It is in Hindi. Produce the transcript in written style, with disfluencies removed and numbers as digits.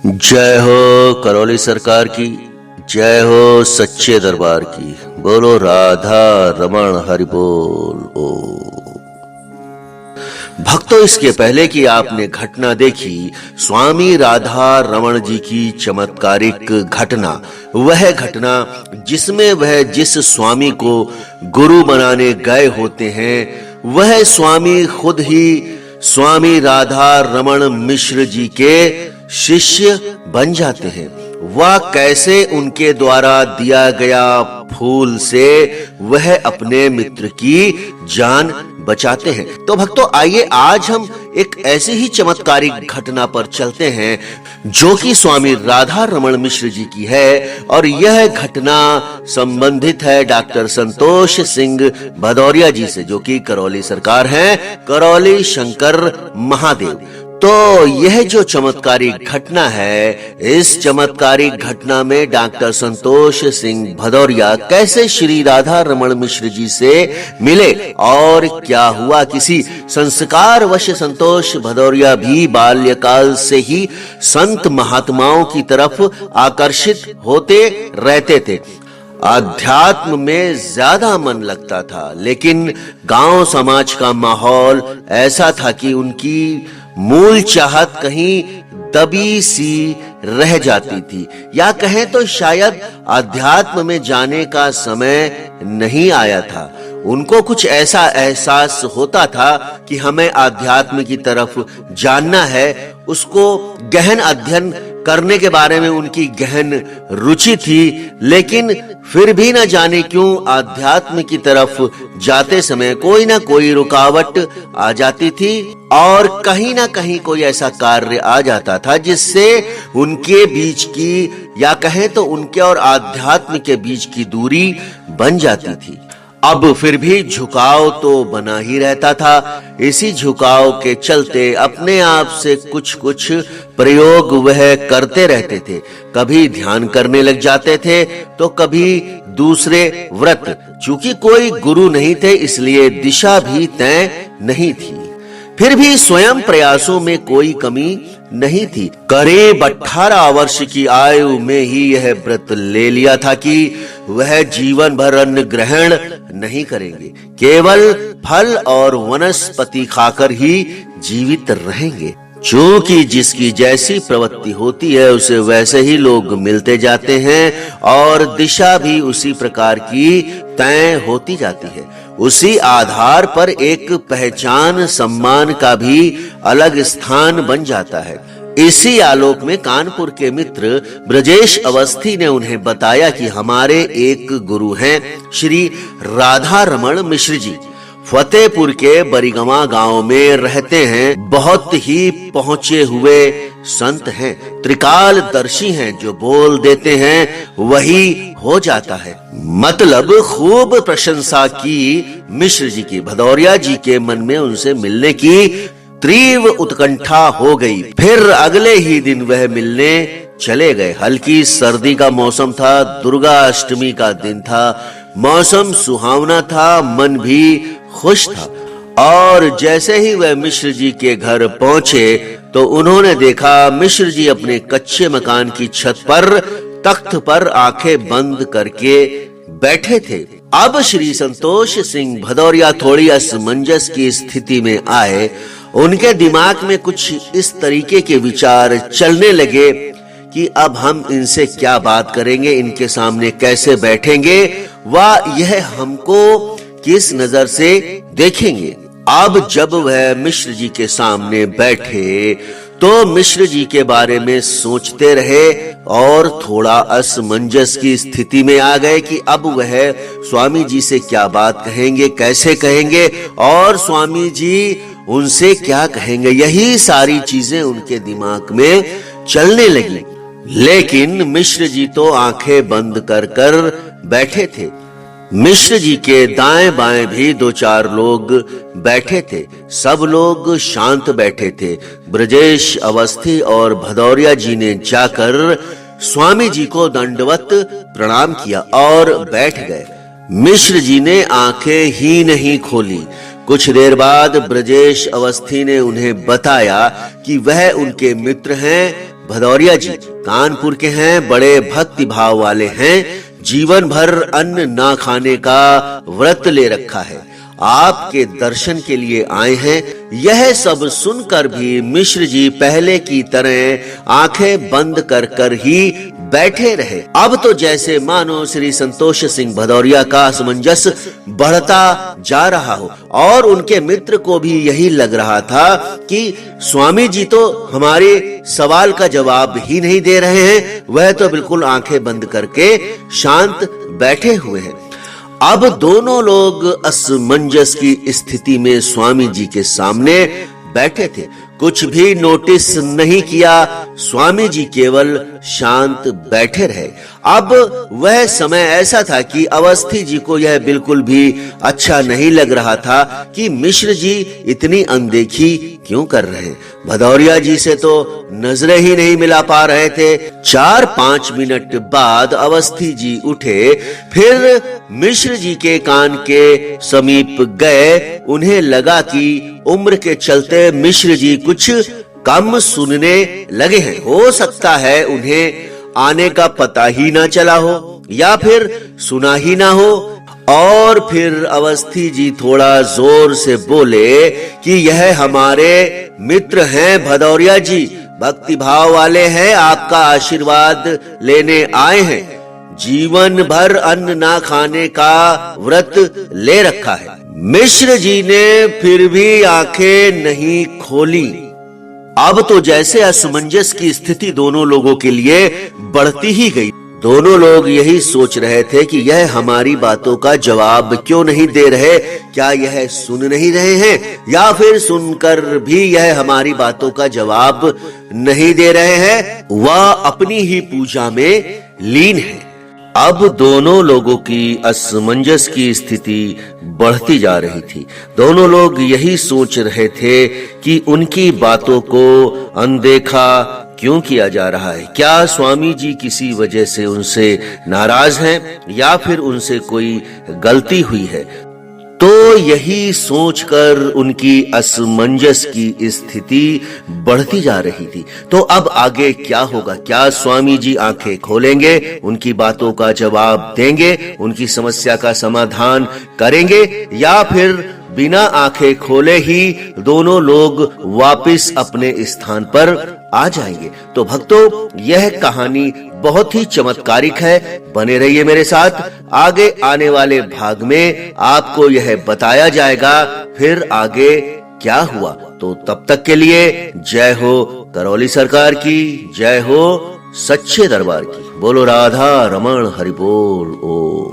जय हो करौली सरकार की, जय हो सच्चे दरबार की। बोलो राधा रमण हरि बोल। ओ भक्तों, इसके पहले कि आपने घटना देखी स्वामी राधा रमण जी की चमत्कारिक घटना, वह घटना जिसमें वह जिस स्वामी को गुरु बनाने गए होते हैं वह स्वामी खुद ही स्वामी राधा रमण मिश्र जी के शिष्य बन जाते हैं। वह कैसे उनके द्वारा दिया गया फूल से वह अपने मित्र की जान बचाते हैं। तो भक्तों, आइए आज हम एक ऐसी ही चमत्कारिक घटना पर चलते हैं जो कि स्वामी राधा रमण मिश्र जी की है, और यह घटना संबंधित है डॉक्टर संतोष सिंह भदौरिया जी से, जो कि करौली सरकार हैं, करौली शंकर महादेव। तो यह जो चमत्कारिक घटना है, इस चमत्कारिक घटना में डॉक्टर संतोष सिंह भदौरिया कैसे श्री राधा रमण मिश्र जी से मिले और क्या हुआ। किसी संस्कार वश संतोष भदौरिया भी बाल्यकाल से ही संत महात्माओं की तरफ आकर्षित होते रहते थे। अध्यात्म में ज्यादा मन लगता था, लेकिन गांव समाज का माहौल ऐसा था कि उनकी मूल चाहत कहीं दबी सी रह जाती थी, या कहें तो शायद अध्यात्म में जाने का समय नहीं आया था। उनको कुछ ऐसा एहसास होता था कि हमें अध्यात्म की तरफ जानना है, उसको गहन अध्ययन करने के बारे में उनकी गहन रुचि थी, लेकिन फिर भी न जाने क्यों अध्यात्म की तरफ जाते समय कोई ना कोई रुकावट आ जाती थी, और कहीं ना कहीं कोई ऐसा कार्य आ जाता था जिससे उनके बीच की, या कहें तो उनके और आध्यात्म के बीच की दूरी बन जाती थी। अब फिर भी झुकाव तो बना ही रहता था। इसी झुकाव के चलते अपने आप से कुछ कुछ प्रयोग वह करते रहते थे। कभी ध्यान करने लग जाते थे तो कभी दूसरे व्रत। चूंकि कोई गुरु नहीं थे, इसलिए दिशा भी तय नहीं थी। फिर भी स्वयं प्रयासों में कोई कमी नहीं थी। करीब 18 वर्ष की आयु में ही यह व्रत ले लिया था कि वह जीवन भर अन्न ग्रहण नहीं करेंगे, केवल फल और वनस्पति खाकर ही जीवित रहेंगे। चूंकि जिसकी जैसी प्रवृत्ति होती है उसे वैसे ही लोग मिलते जाते हैं, और दिशा भी उसी प्रकार की तय होती जाती है। उसी आधार पर एक पहचान सम्मान का भी अलग स्थान बन जाता है। इसी आलोक में कानपुर के मित्र ब्रजेश अवस्थी ने उन्हें बताया कि हमारे एक गुरु हैं श्री राधा रमण मिश्र जी, फतेहपुर के बरिगमा गांव में रहते हैं। बहुत ही पहुंचे हुए संत हैं, त्रिकालदर्शी हैं, जो बोल देते हैं वही हो जाता है। मतलब खूब प्रशंसा की मिश्र जी की। भदौरिया जी के मन में उनसे मिलने की तीव्र उत्कंठा हो गई। फिर अगले ही दिन वह मिलने चले गए। हल्की सर्दी का मौसम था, दुर्गा अष्टमी का दिन था, मौसम सुहावना था, मन भी खुश था। और जैसे ही वह मिश्र जी के घर पहुंचे तो उन्होंने देखा मिश्र जी अपने कच्चे मकान की छत पर तख्त पर आंखें बंद करके बैठे थे। अब श्री संतोष सिंह भदौरिया थोड़ी असमंजस की स्थिति में आए। उनके दिमाग में कुछ इस तरीके के विचार चलने लगे कि अब हम इनसे क्या बात करेंगे, इनके सामने कैसे बैठेंगे, व यह हमको किस नजर से देखेंगे। अब जब वह मिश्र जी के सामने बैठे तो मिश्र जी के बारे में सोचते रहे और थोड़ा असमंजस की स्थिति में आ गए कि अब वह स्वामी जी से क्या बात कहेंगे, कैसे कहेंगे, और स्वामी जी उनसे क्या कहेंगे। यही सारी चीजें उनके दिमाग में चलने लगी। लेकिन मिश्र जी तो आंखें बंद कर कर बैठे थे। मिश्र जी के दाएं बाएं भी 2-4 लोग बैठे थे। सब लोग शांत बैठे थे। ब्रजेश अवस्थी और भदौरिया जी ने जाकर स्वामी जी को दंडवत प्रणाम किया और बैठ गए। मिश्र जी ने आंखें ही नहीं खोली। कुछ देर बाद ब्रजेश अवस्थी ने उन्हें बताया कि वह उनके मित्र हैं, भदौरिया जी कानपुर के हैं, बड़े भक्ति भाव वाले हैं, जीवन भर अन्न ना खाने का व्रत ले रखा है, आपके दर्शन के लिए आए हैं। यह सब सुनकर भी मिश्र जी पहले की तरह आंखें बंद कर कर ही बैठे रहे। अब तो जैसे मानो श्री संतोष सिंह भदौरिया का असमंजस बढ़ता जा रहा हो और उनके मित्र को भी यही लग रहा था कि स्वामी जी तो हमारे सवाल का जवाब ही नहीं दे रहे हैं, वह तो बिल्कुल आंखें बंद करके शांत बैठे हुए हैं। अब दोनों लोग असमंजस की स्थिति में स्वामी जी के सामने बैठे थे, कुछ भी नोटिस नहीं किया, स्वामी जी केवल शांत बैठे रहे। अब वह समय ऐसा था कि अवस्थी जी को यह बिल्कुल भी अच्छा नहीं लग रहा था कि मिश्र जी इतनी अनदेखी क्यों कर रहे हैं। भदौरिया जी से तो नजरें ही नहीं मिला पा रहे थे। 4-5 मिनट बाद अवस्थी जी उठे, फिर मिश्र जी के कान के समीप गए। उन्हें लगा कि उम्र के चलते मिश्र जी कुछ कम सुनने लगे हैं, हो सकता है उन्हें आने का पता ही ना चला हो या फिर सुना ही ना हो। और फिर अवस्थी जी थोड़ा जोर से बोले कि यह हमारे मित्र हैं भदौरिया जी, भक्ति भाव वाले हैं, आपका आशीर्वाद लेने आए हैं, जीवन भर अन्न ना खाने का व्रत ले रखा है। मिश्र जी ने फिर भी आंखें नहीं खोली। अब तो जैसे असमंजस की स्थिति दोनों लोगों के लिए बढ़ती ही गई। दोनों लोग यही सोच रहे थे कि यह हमारी बातों का जवाब क्यों नहीं दे रहे, क्या यह सुन नहीं रहे हैं या फिर सुनकर भी यह हमारी बातों का जवाब नहीं दे रहे हैं, वह अपनी ही पूजा में लीन है। अब दोनों लोगों की असमंजस की स्थिति बढ़ती जा रही थी। दोनों लोग यही सोच रहे थे कि उनकी बातों को अनदेखा क्यों किया जा रहा है। क्या स्वामी जी किसी वजह से उनसे नाराज हैं या फिर उनसे कोई गलती हुई है। तो यही सोचकर उनकी असमंजस की स्थिति बढ़ती जा रही थी। तो अब आगे क्या होगा? क्या स्वामी जी आंखें खोलेंगे, उनकी बातों का जवाब देंगे, उनकी समस्या का समाधान करेंगे, या फिर बिना आंखें खोले ही दोनों लोग वापस अपने स्थान पर आ जाएंगे? तो भक्तों, यह कहानी बहुत ही चमत्कारिक है। बने रहिए मेरे साथ। आगे आने वाले भाग में आपको यह बताया जाएगा फिर आगे क्या हुआ। तो तब तक के लिए जय हो करौली सरकार की, जय हो सच्चे दरबार की। बोलो राधा रमण हरि बोल। ओ